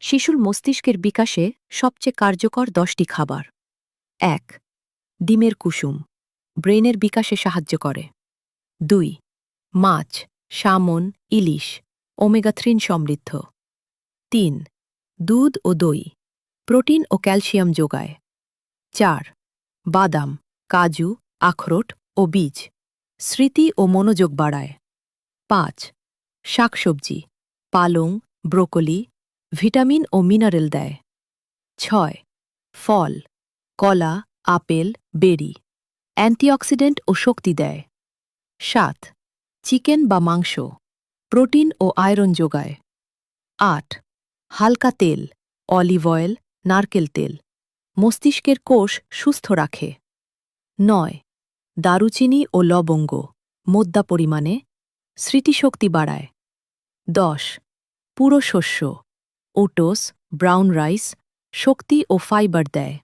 শিশুর মস্তিষ্কের বিকাশে সবচেয়ে কার্যকর 10টি খাবার। ১. ডিমের কুসুম ব্রেনের বিকাশে সাহায্য করে। ২. মাছ, সামন, ইলিশ, ওমেগা-3 সমৃদ্ধ। ৩. দুধ ও দই প্রোটিন ও ক্যালসিয়াম যোগায়। ৪. বাদাম, কাজু, আখরোট ও বীজ স্মৃতি ও মনোযোগ বাড়ায়। ৫. শাকসবজি, পালং, ব্রোকলি ভিটামিন ও মিনারেল দেয়। ৬. ফল, কলা, আপেল, বেরি অ্যান্টিঅক্সিডেন্ট ও শক্তি দেয়। ৭. চিকেন বা মাংস প্রোটিন ও আয়রন যোগায়। ৮. হালকা তেল, অলিভ অয়েল, নারকেল তেল মস্তিষ্কের কোষ সুস্থ রাখে। ৯. দারুচিনি ও লবঙ্গ মদ্যা পরিমাণে স্মৃতিশক্তি বাড়ায়। ১০. পুরো শস্য, ওটোস, ব্রাউন রাইস শক্তি ও ফাইবার দেয়।